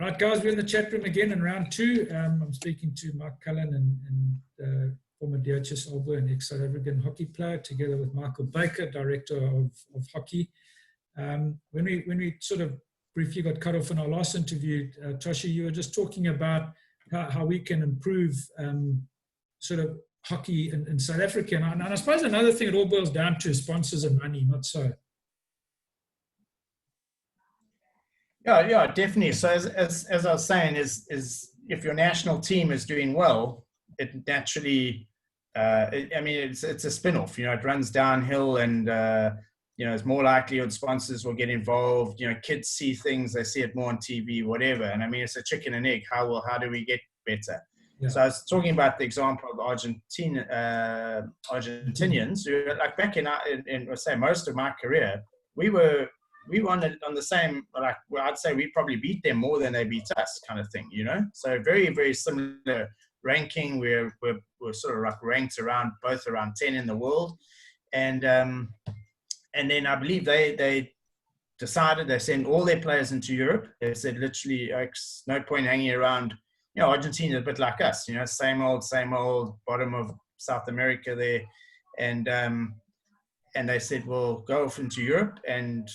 Right, guys, we're in the chat room again in round two. I'm speaking to Mark Cullen and former DHS Old Boy and ex-South African hockey player, together with Michael Baker, director of hockey. When we sort of briefly got cut off in our last interview, Toshi, you were just talking about how we can improve sort of hockey in South Africa. And I suppose another thing it all boils down to is sponsors and money, not so. Yeah, definitely. So as I was saying, is if your national team is doing well, it naturally, it's a spin-off. It runs downhill, and it's more likelihood sponsors will get involved. Kids see things, they see it more on TV, whatever. And it's a chicken and egg. How do we get better? Yeah. So I was talking about the example of Argentinians who, like back in say most of my career, we were on the same, like, well, I'd say we probably beat them more than they beat us, kind of thing, So very, very similar ranking. We're sort of like ranked both around 10 in the world, and then I believe they decided they send all their players into Europe. They said literally, no point hanging around. Argentina is a bit like us, same old bottom of South America there, and they said, well, go off into Europe, and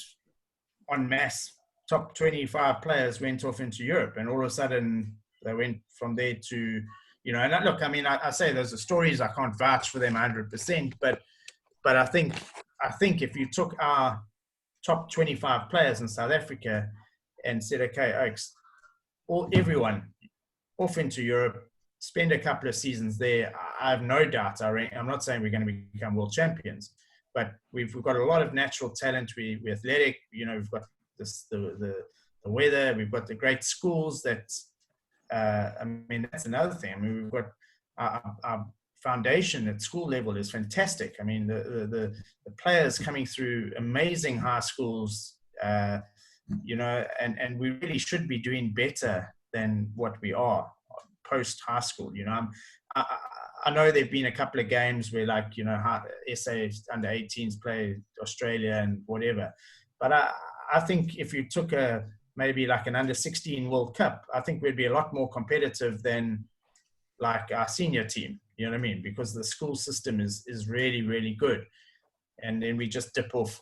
en masse, top 25 players went off into Europe, and all of a sudden they went from there to, and look, I say those are stories, I can't vouch for them 100%, but I think if you took our top 25 players in South Africa and said, okay, everyone off into Europe, spend a couple of seasons there, I have no doubt, I'm not saying we're going to become world champions, but we've got a lot of natural talent. We're athletic. We've got the weather. We've got the great schools. That's another thing. We've got our foundation at school level is fantastic. The players coming through amazing high schools. And we really should be doing better than what we are post high school. I know there've been a couple of games where, like, SA under 18s play Australia and whatever. But I think if you took maybe like an under 16 World Cup, I think we'd be a lot more competitive than like our senior team. You know what I mean? Because the school system is really, really good. And then we just dip off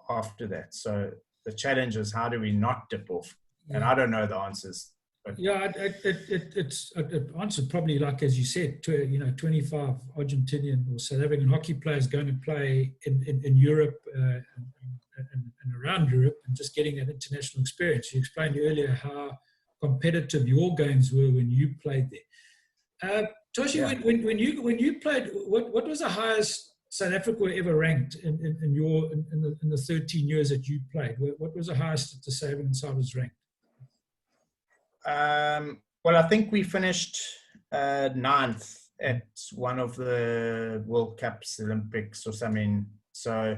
after that. So the challenge is, how do we not dip off? And I don't know the answers. Yeah, it's answered probably, like as you said, 25 Argentinian or South African hockey players going to play in Europe and around Europe, and just getting that international experience. You explained earlier how competitive your games were when you played there. Toshi, yeah. when you played, what was the highest South Africa ever ranked in the 13 years that you played? What was the highest that the South African side was ranked? Well, I think we finished 9th at one of the World Cups, Olympics or something. So,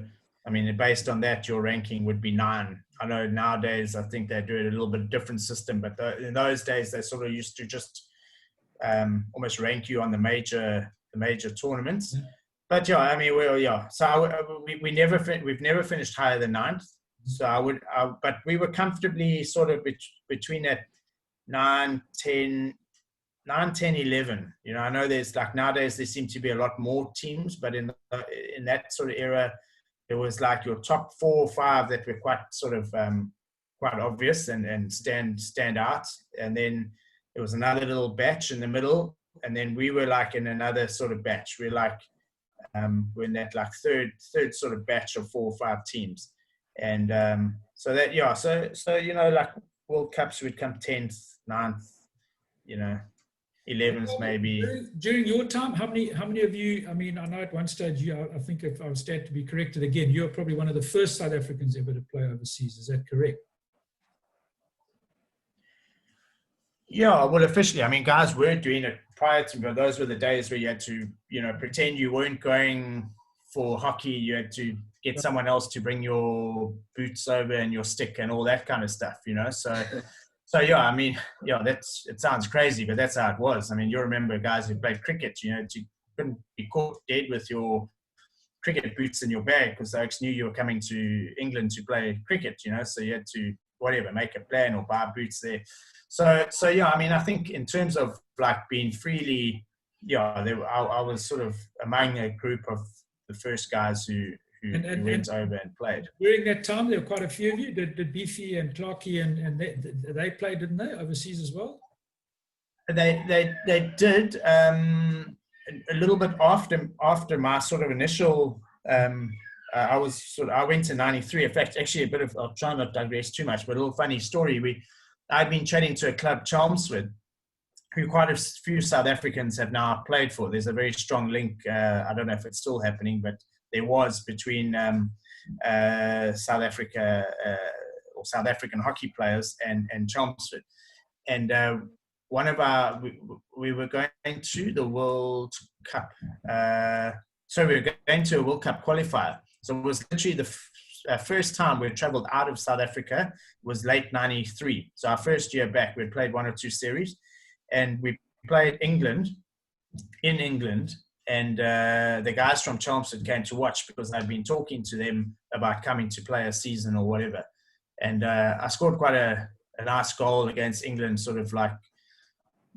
based on that, your ranking would be 9. I know nowadays, I think they do it a little bit different system, but in those days, they sort of used to just almost rank you on the major tournaments. Yeah. But yeah, So we've never finished higher than 9th. So but we were comfortably sort of between that 9, 10, 11. I know there's, like, nowadays there seem to be a lot more teams, but in that sort of era, there was like your top 4 or 5 that were quite sort of quite obvious and stand out. And then there was another little batch in the middle, and then we were like in another sort of batch. We're like we're in that like third sort of batch of 4 or 5 teams. And so that, yeah, so like World Cups would come 10th, 9th, 11th maybe. During your time, how many of you, I know at one stage, I think, if I was to be corrected again, you're probably one of the first South Africans ever to play overseas. Is that correct? Yeah, well, officially, guys were doing it prior to, but those were the days where you had to, pretend you weren't going for hockey. You had to get someone else to bring your boots over and your stick and all that kind of stuff, So yeah, it sounds crazy, but that's how it was. You remember guys who played cricket, you couldn't be caught dead with your cricket boots in your bag because they knew you were coming to England to play cricket, so you had to whatever, make a plan or buy boots there. So yeah, I mean, I think in terms of like being freely, yeah, I was sort of among a group of the first guys who went over and played. During that time, there were quite a few of you. Did Beefy and Clarkey and they played, didn't they, overseas as well? They did a little bit after my sort of initial. I went to '93. In fact, actually, I'll try not to digress too much, but a little funny story. I'd been chatting to a club, Chelmsford, who quite a few South Africans have now played for. There's a very strong link. I don't know if it's still happening, but there was between South Africa or South African hockey players and Chelmsford. And we were going to the World Cup. We were going to a World Cup qualifier. So it was literally the first time we traveled out of South Africa was late '93. So our first year back, we played 1 or 2 series, and we played England in England. And the guys from Chelmsford came to watch because I'd been talking to them about coming to play a season or whatever. And I scored quite a nice goal against England, sort of like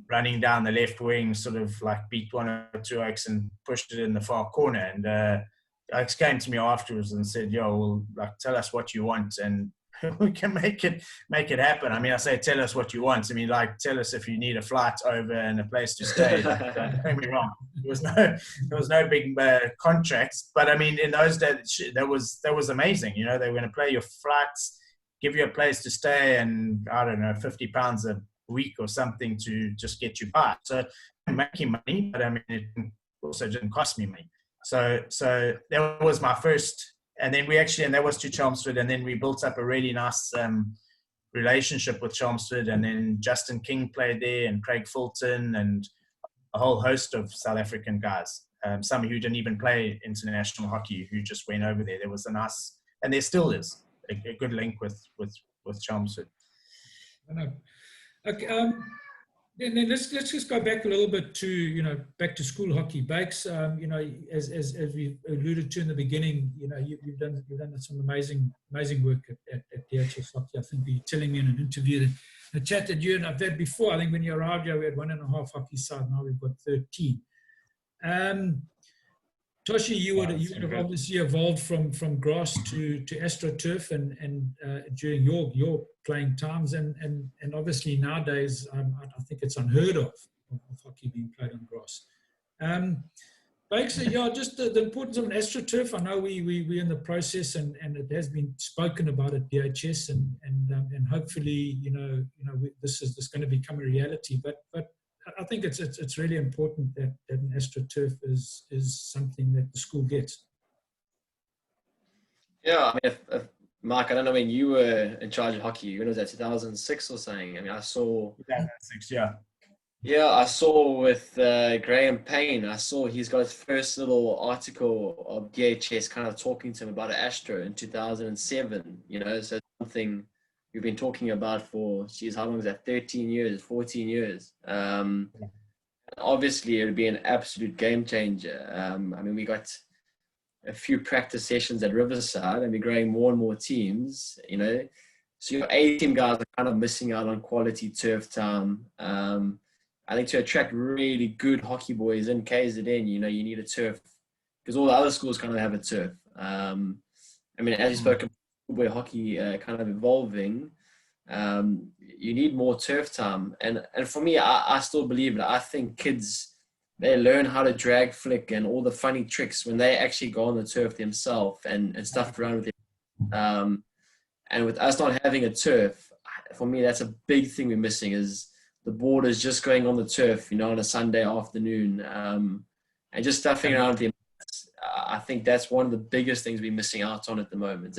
running down the left wing, sort of like beat 1 or 2 oaks and pushed it in the far corner. And Alex came to me afterwards and said, "Yo, well, like, tell us what you want and we can make it happen." I mean, I say, tell us what you want. I mean, like, tell us if you need a flight over and a place to stay. Don't get me wrong. There was no big contracts, but I mean, in those days, that was amazing. You know, they were going to play your flights, give you a place to stay, and I don't know, £50 a week or something to just get you by. So I'm making money, but I mean, it also didn't cost me money. So that was my first, and then and that was to Chelmsford, and then we built up a really nice relationship with Chelmsford, and then Justin King played there, and Craig Fulton, and a whole host of South African guys, some who didn't even play international hockey, who just went over there. There was a nice, and there still is a good link with Chelmsford. I know. Okay, then let's just go back a little bit to back to school hockey. Bakes, as we alluded to in the beginning, you've done some amazing work at D.H.S. hockey. I think you're telling me in an interview that I chatted you, and I've had before. I think when you arrived here, we had 1.5 hockey side. Now we've got 13. Toshi, you would have obviously evolved from grass to AstroTurf and during your playing times, and obviously nowadays I think it's unheard of hockey being played on grass. Basically, just the importance of an AstroTurf. I know we're in the process, and it has been spoken about at DHS, and hopefully this is going to become a reality. But I think it's really important that an AstroTurf is something that the school gets. Yeah, I mean, if Mark, I don't know when you were in charge of hockey. When was that, 2006 or something? I mean, I saw 2006, yeah. Yeah, I saw with Graham Payne. I saw he's got his first little article of DHS kind of talking to him about an Astro in 2007. So something we've been talking about for, how long is that? 13 years, 14 years. Obviously, it would be an absolute game changer. I mean, we got a few practice sessions at Riverside, and we're growing more and more teams, So your A-team guys are kind of missing out on quality turf time. I think to attract really good hockey boys in KZN, you need a turf, because all the other schools kind of have a turf. I mean, as you spoke about boy hockey kind of evolving, you need more turf time. And for me, I still believe that I think kids, they learn how to drag flick and all the funny tricks when they actually go on the turf themselves and stuff around with it. And with us not having a turf, for me, that's a big thing we're missing, is the boarders just going on the turf, on a Sunday afternoon, and just stuffing around with them. I think that's one of the biggest things we're missing out on at the moment.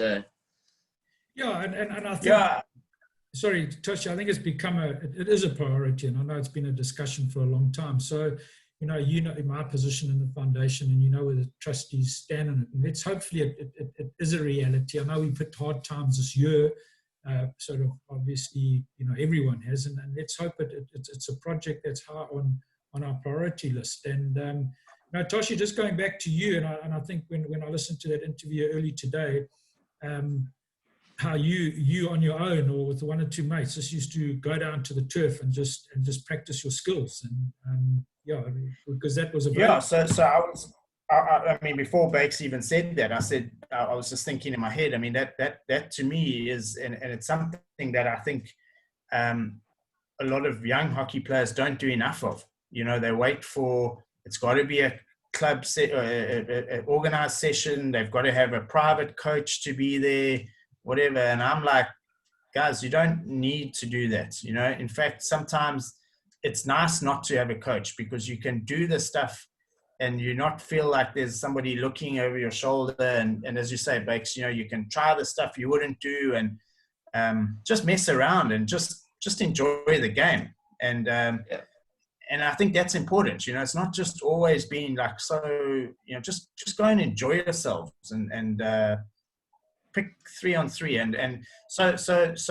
Yeah, and I think, sorry, Toshi, I think it's become it is a priority, and I know it's been a discussion for a long time. So, in my position in the foundation, and where the trustees stand on it, and let's hopefully it is a reality. I know we've hit hard times this year, sort of obviously, everyone has, and let's hope it's a project that's high on our priority list. And Toshi, just going back to you, and I think when I listened to that interview early today, how you on your own or with one or two mates just used to go down to the turf and just practice your skills, and yeah, because that was available. Yeah, so I mean, before Bakes even said that, I said, I was just thinking in my head, I mean, that to me is, and it's something that I think a lot of young hockey players don't do enough of. You know, they wait for, it's got to be a club an organized session. They've got to have a private coach to be there, whatever. And I'm like, guys, you don't need to do that. You know, in fact, sometimes it's nice not to have a coach, because you can do the stuff and you not feel like there's somebody looking over your shoulder. And as you say, Bakes, you know, you can try the stuff you wouldn't do, and just mess around and just enjoy the game. And and I think that's important. You know, it's not just always being like, so, you know, just go and enjoy yourselves and pick 3-on-3. And so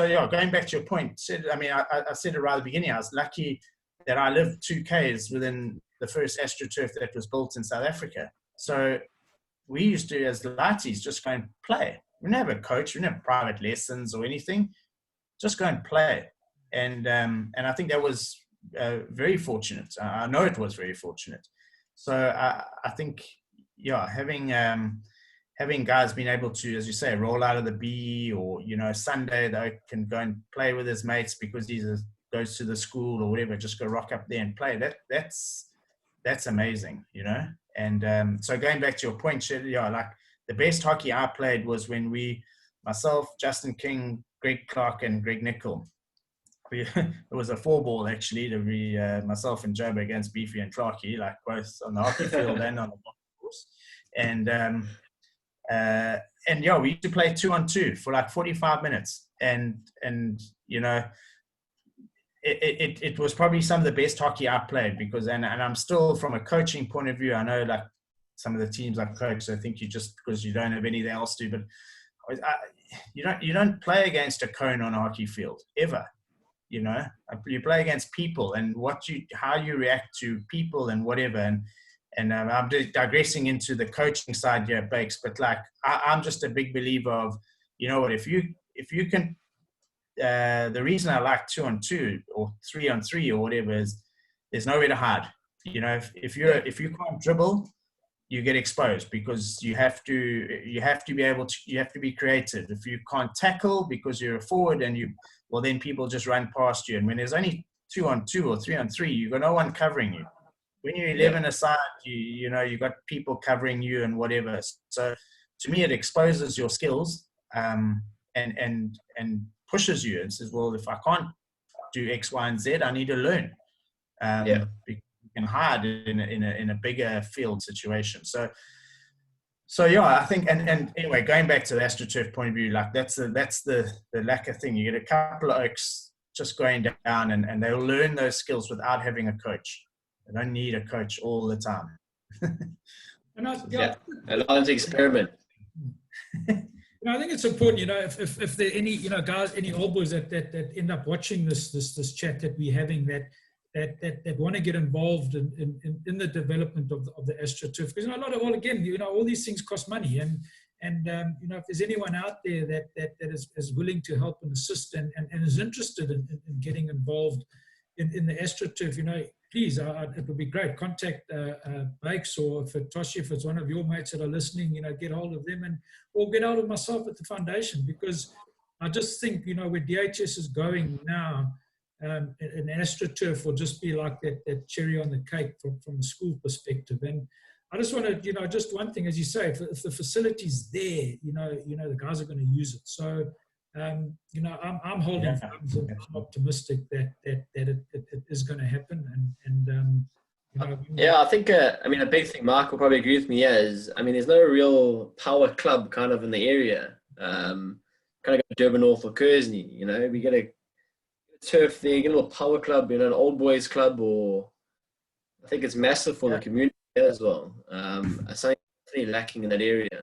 yeah, going back to your point, I mean, I said it right at the beginning, I was lucky that I lived 2Ks within the first AstroTurf that was built in South Africa. So we used to, as lighties, just go and play. We didn't have a coach, we didn't have private lessons or anything, just go and play. And I think that was very fortunate. I know it was very fortunate. So I think, yeah, having guys being able to, as you say, roll out of the B, or, you know, Sunday they can go and play with his mates because he goes to the school or whatever, just go rock up there and play. That's amazing, you know. And so going back to your point, yeah, like the best hockey I played was when myself, Justin King, Greg Clark, and Greg Nickel. It was a 4-ball actually, to be myself and Job against Beefy and Clarkie, like both on the hockey field and on the course. And yeah, we used to play 2-on-2 for like 45 minutes, and you know, it was probably some of the best hockey I played, because and I'm still, from a coaching point of view, I know like some of the teams I've coached, I think you just, because you don't have anything else to, but you don't play against a cone on a hockey field ever. You know, you play against people, and how you react to people and whatever. And I'm digressing into the coaching side here, Bakes, but like I'm just a big believer of, you know what, if you can, the reason I like 2-on-2 or 3-on-3 or whatever is there's nowhere to hide. You know, if you can't dribble, you get exposed, because you have to be able to, you have to be creative. If you can't tackle because you're a forward, well, then people just run past you. And when there's only 2-on-2 or 3-on-3, you've got no one covering you. When you're 11 aside, you know, you've got people covering you and whatever. So to me, it exposes your skills and pushes you and says, well, if I can't do X, Y, and Z, I need to learn. You can hide in a bigger field situation. So yeah, I think, and anyway, going back to the AstroTurf point of view, like that's the lack of thing. You get a couple of oaks just going down, and they'll learn those skills without having a coach. They don't need a coach all the time. Allow them to experiment. You know, I think it's important, you know, if there are any, you know, guys, any old boys that end up watching this chat that we're having, that want to get involved in the development of the AstroTurf, because, you know, again, you know, all these things cost money, and you know, if there's anyone out there that is willing to help and assist and is interested in getting involved in the AstroTurf, you know, please, it would be great. Contact Bakes, or Toshi, if it's one of your mates that are listening, you know, get hold of them, or get hold of myself at the foundation, because I just think, you know, where DHS is going now, an AstroTurf will just be like that cherry on the cake from a school perspective. And I just want to, you know, just one thing, as you say, if the facility's there, you know, the guys are going to use it. So, you know, I'm holding thumbs, and I'm optimistic that it is going to happen. And you know, yeah, I think, I mean, a big thing, Mark will probably agree with me, is, I mean, there's no real power club kind of in the area. Kind of go Durban North or Kersney, you know, we get a turf there, you get a little power club, you know, an old boys club, or I think it's massive for the community as well. Something really lacking in that area.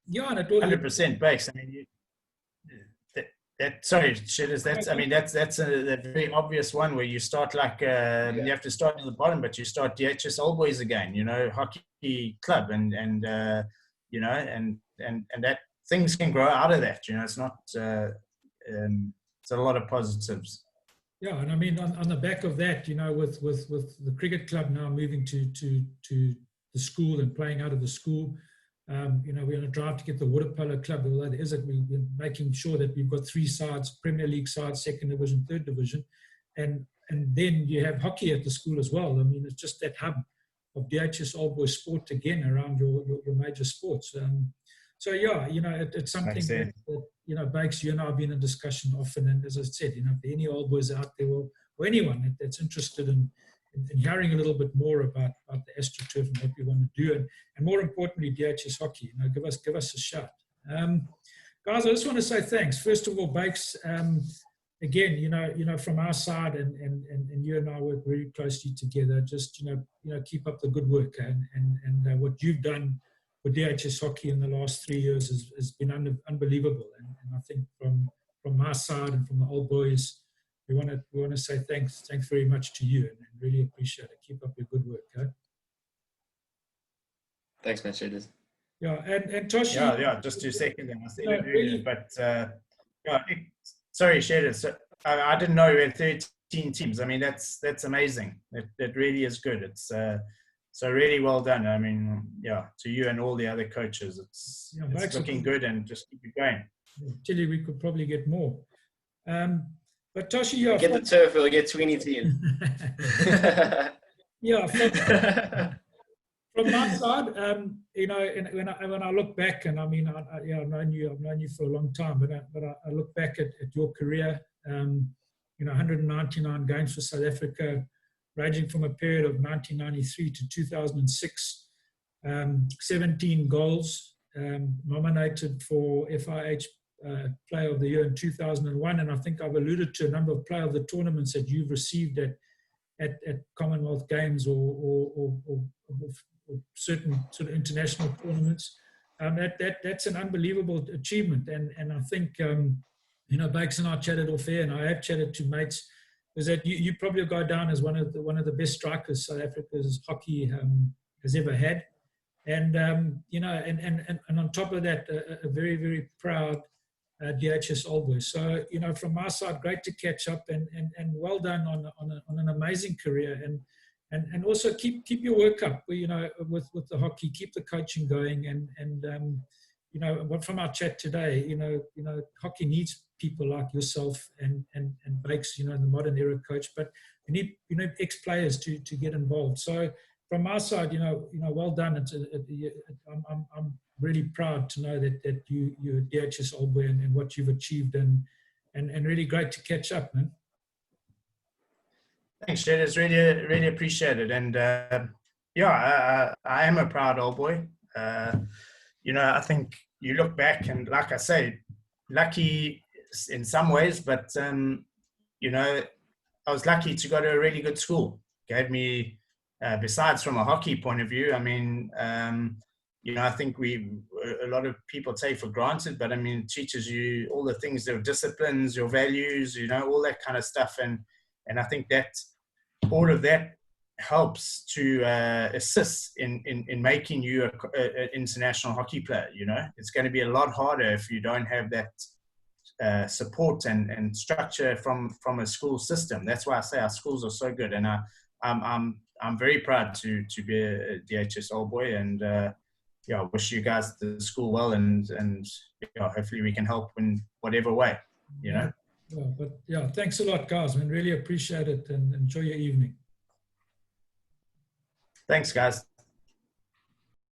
Yeah, and 100% Bakes. I mean, sorry, Shitters, that's a very obvious one where you start like, you have to start at the bottom, but you start DHS Old Boys again, you know, hockey club, and you know, and that things can grow out of that. It's not. It's a lot of positives. Yeah, and I mean, on the back of that, with the cricket club now moving to the school and playing out of the school, we're going to drive to get the water polo club. Although we're making sure that we've got 3 sides: Premier League side, second division, third division, and then you have hockey at the school as well. I mean, it's just that hub of DHS Old Boy sport again around your major sports. So yeah, it's something that Bakes, you and I have been in discussion often, and as I said, if any old boys out there or anyone that's interested in hearing a little bit more about the AstroTurf and what we want to do, and more importantly, DHS hockey, give us a shout. Guys, I just want to say thanks. First of all, Bakes, again, from our side, and you and I work very closely together. Just keep up the good work, and what you've done for DHS hockey in the last 3 years has been unbelievable. And I think from my side and from the old boys, we want to say thanks very much to you, and really appreciate it. Keep up your good work. Okay? Thanks, man. Shaders. Yeah, and Toshi. Yeah. Just 2 seconds. I said it earlier, but sorry, Shaders. So, I didn't know we had 13 teams. I mean, that's amazing. That really is good. It's so really well done. I mean, to you and all the other coaches, it's looking good, and just keep it going. Tell you, we could probably get more. But Toshi, get the turf, we'll get 20 teams. From my side, and when I look back, and I mean, I've known you for a long time, but I look back at your career. 199 games for South Africa, ranging from a period of 1993 to 2006, 17 goals, nominated for FIH Player of the Year in 2001, and I think I've alluded to a number of Player of the Tournaments that you've received at Commonwealth Games or certain sort of international tournaments. That's an unbelievable achievement, and I think Bakes and I chatted off air, and I have chatted to mates, is that you probably go down as one of the best strikers South Africa's hockey has ever had, and and on top of that, a very, very proud DHS Old Boy. So from my side, great to catch up, and well done on an amazing career, and also keep your work up. With the hockey, keep the coaching going, and from our chat today, hockey needs people like yourself and Bakes, the modern era coach, but we need ex-players to get involved. So from our side, well done. I'm really proud to know that you're DHS Old Boy and what you've achieved, and really great to catch up, man. Thanks, Jed. It's really appreciated, and I am a proud old boy. I think you look back, and like I say, lucky in some ways, but I was lucky to go to a really good school. Gave me, besides from a hockey point of view, I mean, I think a lot of people take for granted, but I mean, it teaches you all the things, their disciplines, your values, all that kind of stuff, and I think that all of that helps to assist in making you an international hockey player. It's going to be a lot harder if you don't have that support and structure from a school system. That's why I say our schools are so good, and I'm very proud to be a DHS Old Boy, and I wish you guys the school well, and hopefully we can help in whatever way. Yeah, but thanks a lot, guys. I really appreciate it, and enjoy your evening. Thanks, guys.